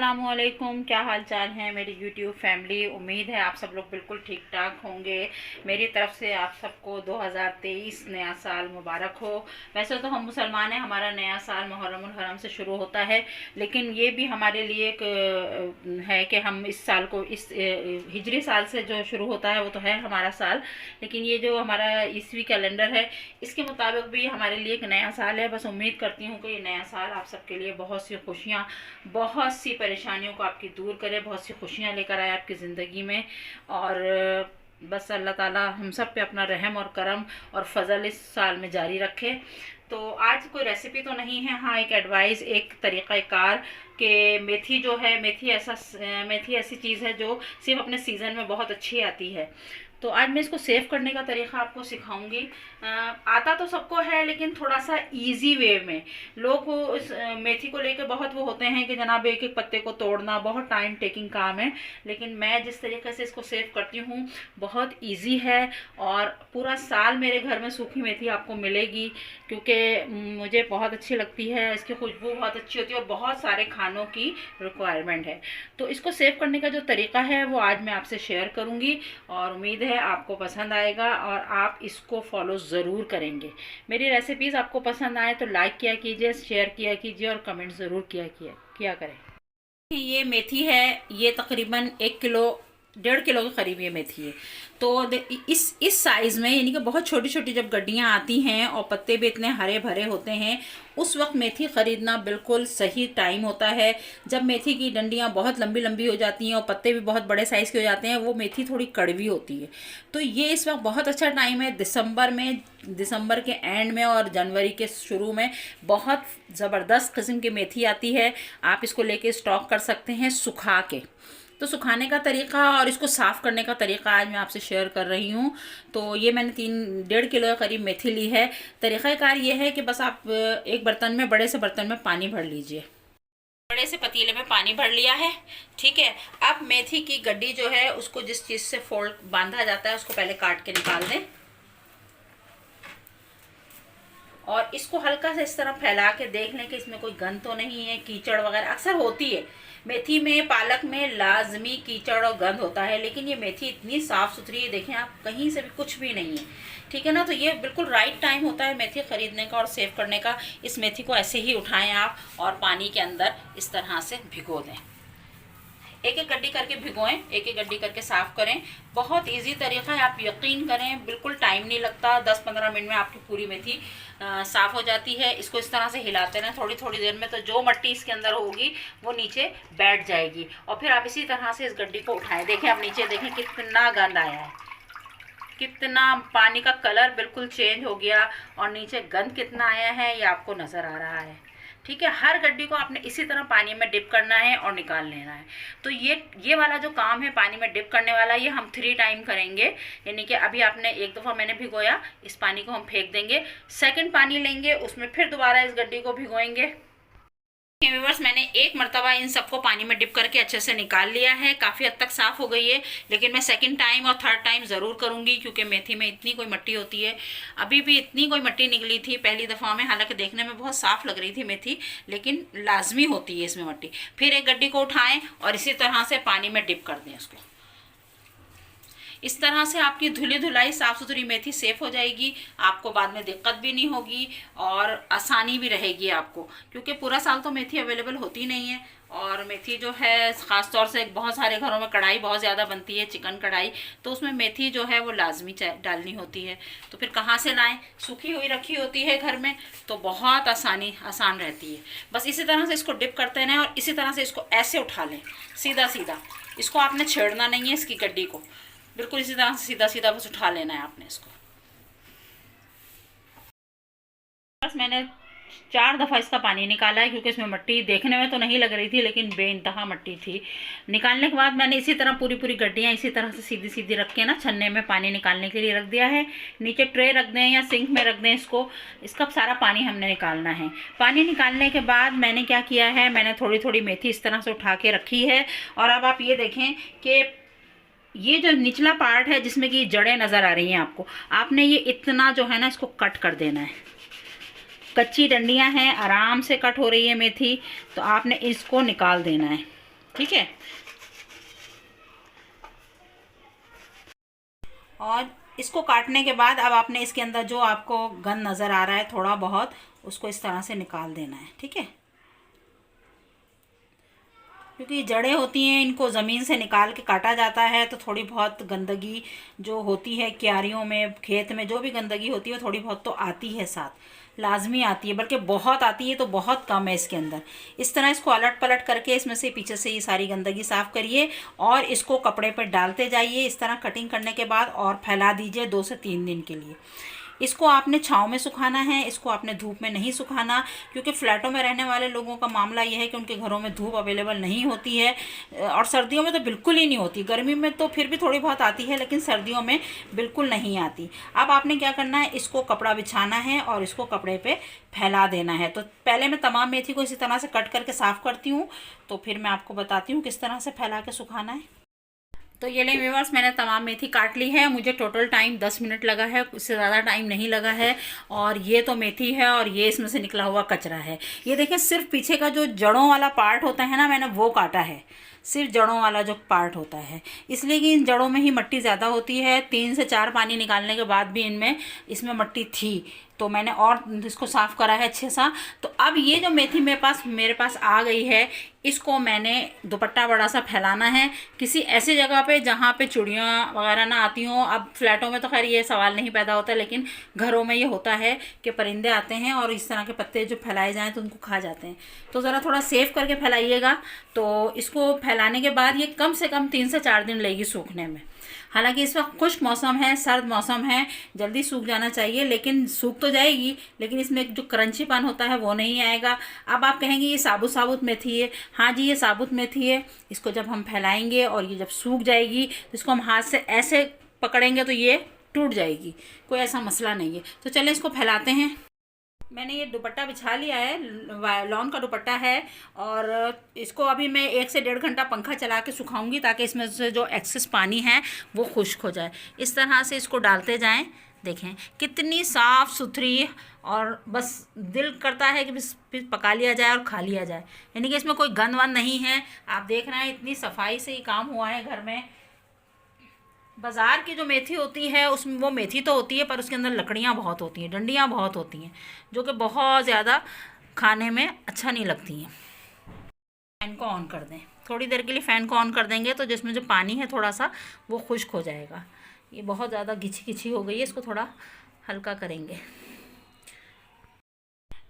अस्सलामुअलैकुम, क्या हाल चाल है मेरी यूट्यूब फैमिली। उम्मीद है आप सब लोग बिल्कुल ठीक ठाक होंगे। मेरी तरफ से आप सबको 2023 नया साल मुबारक हो। वैसे तो हम मुसलमान हैं, हमारा नया साल मुहर्रमुल हरम से शुरू होता है, लेकिन ये भी हमारे लिए एक है कि हम इस साल को इस हिजरी साल से जो शुरू होता है वो तो है हमारा साल, लेकिन ये जो हमारा ईसवी कैलेंडर है इसके मुताबिक भी हमारे लिए एक नया साल है। बस उम्मीद करती हूँ कि ये नया साल आप सबके लिए बहुत सी खुशियाँ, बहुत सी परेशानियों को आपकी दूर करे, बहुत सी खुशियाँ लेकर आए आपकी ज़िंदगी में। और बस अल्लाह ताला हम सब पे अपना रहम और करम और फजल इस साल में जारी रखे। तो आज कोई रेसिपी तो नहीं है, हाँ एक एडवाइस, एक तरीक़ाकार कि मेथी जो है, मेथी ऐसी चीज़ है जो सिर्फ अपने सीज़न में बहुत अच्छी आती है। तो आज मैं इसको सेव करने का तरीका आपको सिखाऊंगी। आता तो सबको है, लेकिन थोड़ा सा इजी वे में। लोग उस मेथी को लेकर बहुत वो होते हैं कि जनाब एक एक पत्ते को तोड़ना बहुत टाइम टेकिंग काम है, लेकिन मैं जिस तरीके से इसको सेव करती हूँ बहुत इजी है। और पूरा साल मेरे घर में सूखी मेथी आपको मिलेगी, क्योंकि मुझे बहुत अच्छी लगती है, इसकी खुशबू बहुत अच्छी होती है और बहुत सारे खानों की रिक्वायरमेंट है। तो इसको सेव करने का जो तरीका है वो आज मैं आपसे शेयर करूँगी और उम्मीद है आपको पसंद आएगा और आप इसको फॉलो ज़रूर करेंगे। मेरी रेसिपीज़ आपको पसंद आए तो लाइक किया कीजिए, शेयर किया कीजिए और कमेंट ज़रूर किया करें। ये मेथी है, ये तकरीबन 1 किलो 1.5 किलो के करीब ये मेथी है। तो इस साइज़ में, यानी कि बहुत छोटी छोटी जब गड्डियाँ आती हैं और पत्ते भी इतने हरे भरे होते हैं, उस वक्त मेथी ख़रीदना बिल्कुल सही टाइम होता है। जब मेथी की डंडियाँ बहुत लंबी लंबी हो जाती हैं और पत्ते भी बहुत बड़े साइज़ के हो जाते हैं, वो मेथी थोड़ी कड़वी होती है। तो ये इस वक्त बहुत अच्छा टाइम है, दिसंबर के एंड में और जनवरी के शुरू में बहुत ज़बरदस्त किस्म की मेथी आती है। आप इसको लेके स्टॉक कर सकते हैं सुखा के। तो सुखाने का तरीका और इसको साफ़ करने का तरीका आज मैं आपसे शेयर कर रही हूँ। तो ये मैंने 1.5 किलो के करीब मेथी ली है। तरीक़ाकार ये है कि बस आप एक बर्तन में, बड़े से बर्तन में पानी भर लीजिए। बड़े से पतीले में पानी भर लिया है, ठीक है। अब मेथी की गड्डी जो है उसको जिस चीज़ से फोल्ड बांधा जाता है उसको पहले काट के निकाल दें और इसको हल्का से इस तरह फैला के देख लें कि इसमें कोई गंद तो नहीं है, कीचड़ वगैरह अक्सर होती है मेथी में, पालक में लाजमी कीचड़ और गंद होता है, लेकिन ये मेथी इतनी साफ़ सुथरी है, देखें आप कहीं से भी कुछ भी नहीं है, ठीक है ना। तो ये बिल्कुल राइट टाइम होता है मेथी ख़रीदने का और सेव करने का। इस मेथी को ऐसे ही उठाएं आप और पानी के अंदर इस तरह से भिगो दें। एक एक गड्डी करके भिगोएं, एक एक गड्डी करके साफ़ करें। बहुत इजी तरीका है, आप यकीन करें बिल्कुल टाइम नहीं लगता, 10-15 मिनट में आपकी पूरी मेथी साफ़ हो जाती है। इसको इस तरह से हिलाते रहें थोड़ी थोड़ी देर में, तो जो मिट्टी इसके अंदर होगी वो नीचे बैठ जाएगी। और फिर आप इसी तरह से इस गड्डी को उठाएं, देखें आप नीचे देखें कितना गंद आया है, कितना पानी का कलर बिल्कुल चेंज हो गया और नीचे गंद कितना आया है ये आपको नज़र आ रहा है, ठीक है। हर गड्डी को आपने इसी तरह पानी में डिप करना है और निकाल लेना है। तो ये वाला जो काम है पानी में डिप करने वाला, ये हम 3 टाइम करेंगे। यानी कि अभी आपने एक दफ़ा मैंने भिगोया, इस पानी को हम फेंक देंगे, सेकंड पानी लेंगे उसमें फिर दोबारा इस गड्डी को भिगोएंगे। व्यूअर्स, मैंने एक मरतबा इन सबको पानी में डिप करके अच्छे से निकाल लिया है, काफ़ी हद तक साफ़ हो गई है, लेकिन मैं सेकंड टाइम और थर्ड टाइम ज़रूर करूँगी क्योंकि मेथी में इतनी कोई मिट्टी होती है। अभी भी इतनी कोई मिट्टी निकली थी पहली दफ़ा में, हालांकि देखने में बहुत साफ़ लग रही थी मेथी, लेकिन लाजमी होती है इसमें मिट्टी। फिर एक गड्डी को उठाएँ और इसी तरह से पानी में डिप कर दें उसको। इस तरह से आपकी धुली धुलाई साफ़ सुथरी मेथी सेफ हो जाएगी, आपको बाद में दिक्कत भी नहीं होगी और आसानी भी रहेगी आपको, क्योंकि पूरा साल तो मेथी अवेलेबल होती नहीं है। और मेथी जो है ख़ास तौर से बहुत सारे घरों में कढ़ाई बहुत ज़्यादा बनती है, चिकन कढ़ाई, तो उसमें मेथी जो है वो लाजमी डालनी होती है। तो फिर कहाँ से लाएं, सूखी हुई रखी होती है घर में तो बहुत आसान रहती है। बस इसी तरह से इसको डिप करते रहें और इसी तरह से इसको ऐसे उठा लें सीधा सीधा। इसको आपने छेड़ना नहीं है, इसकी गड्डी को बिल्कुल इसी तरह से सीधा सीधा बस उठा लेना है आपने इसको। बस मैंने 4 दफ़ा इसका पानी निकाला है, क्योंकि इसमें मिट्टी देखने में तो नहीं लग रही थी लेकिन बेइंतहा मिट्टी थी। निकालने के बाद मैंने इसी तरह पूरी गड्डियाँ इसी तरह से सीधी सीधी रख के ना छन्ने में पानी निकालने के लिए रख दिया है। नीचे ट्रे रख दें या सिंक में रख दें इसका सारा पानी हमने निकालना है। पानी निकालने के बाद मैंने क्या किया है, मैंने थोड़ी थोड़ी मेथी इस तरह से उठा के रखी है। और अब आप ये देखें कि ये जो निचला पार्ट है जिसमें कि जड़ें नज़र आ रही हैं आपको, आपने ये इतना जो है ना इसको कट कर देना है। कच्ची डंडियां हैं, आराम से कट हो रही है मेथी, तो आपने इसको निकाल देना है। ठीक है। और इसको काटने के बाद अब आपने इसके अंदर जो आपको गंद नज़र आ रहा है थोड़ा बहुत, उसको इस तरह से निकाल देना है, ठीक है। क्योंकि जड़ें होती हैं, इनको ज़मीन से निकाल के काटा जाता है तो थोड़ी बहुत गंदगी जो होती है क्यारियों में, खेत में जो भी गंदगी होती है थोड़ी बहुत तो आती है, साथ लाजमी आती है, बल्कि बहुत आती है, तो बहुत कम है इसके अंदर। इस तरह इसको अलट पलट करके इसमें से पीछे से ये सारी गंदगी साफ़ करिए और इसको कपड़े पर डालते जाइए इस तरह कटिंग करने के बाद, और फैला दीजिए 2 से 3 दिन के लिए। इसको आपने छांव में सुखाना है, इसको आपने धूप में नहीं सुखाना, क्योंकि फ्लैटों में रहने वाले लोगों का मामला यह है कि उनके घरों में धूप अवेलेबल नहीं होती है, और सर्दियों में तो बिल्कुल ही नहीं होती। गर्मी में तो फिर भी थोड़ी बहुत आती है, लेकिन सर्दियों में बिल्कुल नहीं आती। अब आपने क्या करना है, इसको कपड़ा बिछाना है और इसको कपड़े पे फैला देना है। तो पहले मैं तमाम मेथी को इसी तरह से कट करके साफ़ करती हूँ, तो फिर मैं आपको बताती हूँ किस तरह से फैला के सुखाना है। तो ये ले व्यूअर्स, मैंने तमाम मेथी काट ली है। मुझे टोटल टाइम 10 मिनट लगा है, उससे ज़्यादा टाइम नहीं लगा है। और ये तो मेथी है और ये इसमें से निकला हुआ कचरा है। ये देखें, सिर्फ पीछे का जो जड़ों वाला पार्ट होता है ना, मैंने वो काटा है, सिर्फ जड़ों वाला जो पार्ट होता है, इसलिए कि इन जड़ों में ही मिट्टी ज़्यादा होती है। 3 से 4 पानी निकालने के बाद भी इसमें मिट्टी थी, तो मैंने और इसको साफ़ करा है अच्छे सा। तो अब ये जो मेथी मेरे पास आ गई है, इसको मैंने दुपट्टा बड़ा सा फैलाना है किसी ऐसी जगह पे जहाँ पे चिड़ियाँ वगैरह ना आती हों। अब फ्लैटों में तो खैर ये सवाल नहीं पैदा होता, लेकिन घरों में ये होता है कि परिंदे आते हैं और इस तरह के पत्ते जो फैलाए जाएँ तो उनको खा जाते हैं। तो ज़रा थोड़ा सेफ करके फैलाइएगा। तो इसको फैलाने के बाद ये कम से कम 3 से 4 दिन लगेगी सूखने में। हालांकि इस वक्त खुश्क मौसम है, सर्द मौसम है, जल्दी सूख जाना चाहिए, लेकिन सूख तो जाएगी, लेकिन इसमें जो क्रंचीपन होता है वो नहीं आएगा। अब आप कहेंगे ये साबुत मेथी है। हाँ जी, ये साबुत मेथी है। इसको जब हम फैलाएंगे और ये जब सूख जाएगी तो इसको हम हाथ से ऐसे पकड़ेंगे तो ये टूट जाएगी, कोई ऐसा मसला नहीं है। तो चलें इसको फैलाते हैं। मैंने ये दुपट्टा बिछा लिया है, लॉन का दुपट्टा है, और इसको अभी मैं 1 से 1.5 घंटा पंखा चला के सुखाऊंगी ताकि इसमें से जो एक्सेस पानी है वो खुश्क हो जाए। इस तरह से इसको डालते जाएं। देखें कितनी साफ़ सुथरी, और बस दिल करता है कि फिर पका लिया जाए और खा लिया जाए, यानी कि इसमें कोई गंद वंद नहीं है। आप देख रहे हैं इतनी सफाई से ये काम हुआ है घर में। बाज़ार की जो मेथी होती है उसमें वो मेथी तो होती है, पर उसके अंदर लकड़ियाँ बहुत होती हैं, डंडियाँ बहुत होती हैं, जो कि बहुत ज़्यादा खाने में अच्छा नहीं लगती हैं। फ़ैन को ऑन कर दें, थोड़ी देर के लिए फ़ैन को ऑन कर देंगे तो जिसमें जो पानी है थोड़ा सा वो खुश्क हो जाएगा। ये बहुत ज़्यादा घिची घिची हो गई है, इसको थोड़ा हल्का करेंगे।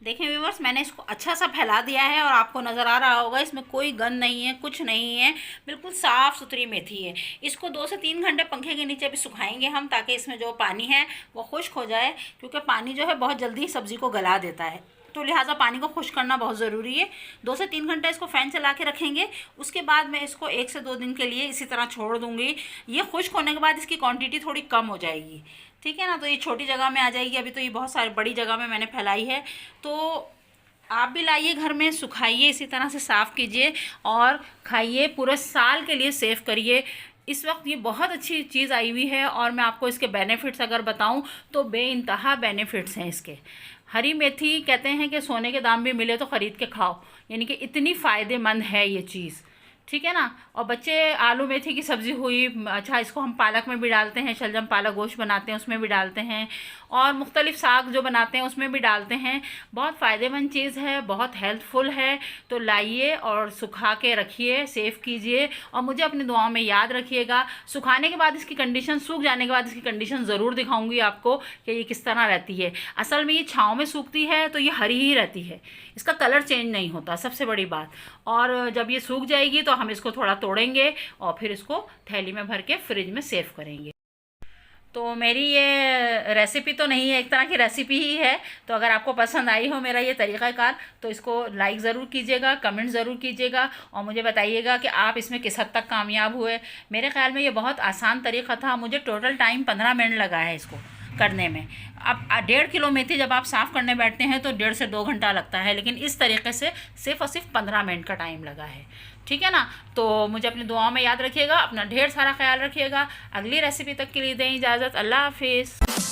देखें व्यूअर्स, मैंने इसको अच्छा सा फैला दिया है और आपको नज़र आ रहा होगा इसमें कोई गंद नहीं है, कुछ नहीं है, बिल्कुल साफ़ सुथरी मेथी है। इसको 2 से 3 घंटे पंखे के नीचे भी सुखाएंगे हम, ताकि इसमें जो पानी है वो खुश्क हो जाए, क्योंकि पानी जो है बहुत जल्दी सब्ज़ी को गला देता है, तो लिहाजा पानी को खुश्क करना बहुत ज़रूरी है। 2 से 3 घंटे इसको फ़ैन चला के रखेंगे। उसके बाद मैं इसको 1 से 2 दिन के लिए इसी तरह छोड़ दूँगी। ये खुश्क होने के बाद इसकी क्वांटिटी थोड़ी कम हो जाएगी, ठीक है ना। तो ये छोटी जगह में आ जाएगी, अभी तो ये बहुत सारी बड़ी जगह में मैंने फैलाई है। तो आप भी लाइए घर में, सुखाइए, इसी तरह से साफ़ कीजिए और खाइए, पूरे साल के लिए सेव करिए। इस वक्त ये बहुत अच्छी चीज़ आई हुई है और मैं आपको इसके बेनिफिट्स अगर बताऊं तो बेइंतहा बेनिफिट्स हैं इसके। हरी मेथी कहते हैं कि सोने के दाम भी मिले तो ख़रीद के खाओ, यानी कि इतनी फ़ायदेमंद है ये चीज़, ठीक है ना। और बच्चे आलू मेथी की सब्ज़ी हुई, अच्छा इसको हम पालक में भी डालते हैं, शलजम पालक गोश्त बनाते हैं उसमें भी डालते हैं, और मुख्तलिफ साग जो बनाते हैं उसमें भी डालते हैं। बहुत फ़ायदेमंद चीज़ है, बहुत हेल्थफुल है। तो लाइए और सुखा के रखिए, सेव कीजिए, और मुझे अपनी दुआओं में याद रखिएगा। सुखाने के बाद इसकी कंडीशन, सूख जाने के बाद इसकी कंडीशन ज़रूर दिखाऊंगी आपको कि ये किस तरह रहती है। असल में ये छाँव में सूखती है तो ये हरी ही रहती है, इसका कलर चेंज नहीं होता, सबसे बड़ी बात। और जब ये सूख जाएगी तो हम इसको थोड़ा तोड़ेंगे और फिर इसको थैली में भर के फ्रिज में सेव करेंगे। तो मेरी ये रेसिपी तो नहीं है, एक तरह की रेसिपी ही है। तो अगर आपको पसंद आई हो मेरा ये तरीक़ाकार तो इसको लाइक ज़रूर कीजिएगा, कमेंट ज़रूर कीजिएगा, और मुझे बताइएगा कि आप इसमें किस हद तक कामयाब हुए। मेरे ख़्याल में ये बहुत आसान तरीक़ा था, मुझे टोटल टाइम 15 मिनट लगा है इसको करने में। अब 1.5 किलो मेथी जब आप साफ़ करने बैठते हैं तो 1.5 से 2 घंटा लगता है, लेकिन इस तरीके से सिर्फ़ और सिर्फ 15 मिनट का टाइम लगा है, ठीक है ना। तो मुझे अपनी दुआओं में याद रखिएगा, अपना ढेर सारा ख्याल रखिएगा। अगली रेसिपी तक के लिए दें इजाज़त। अल्लाह हाफिज़।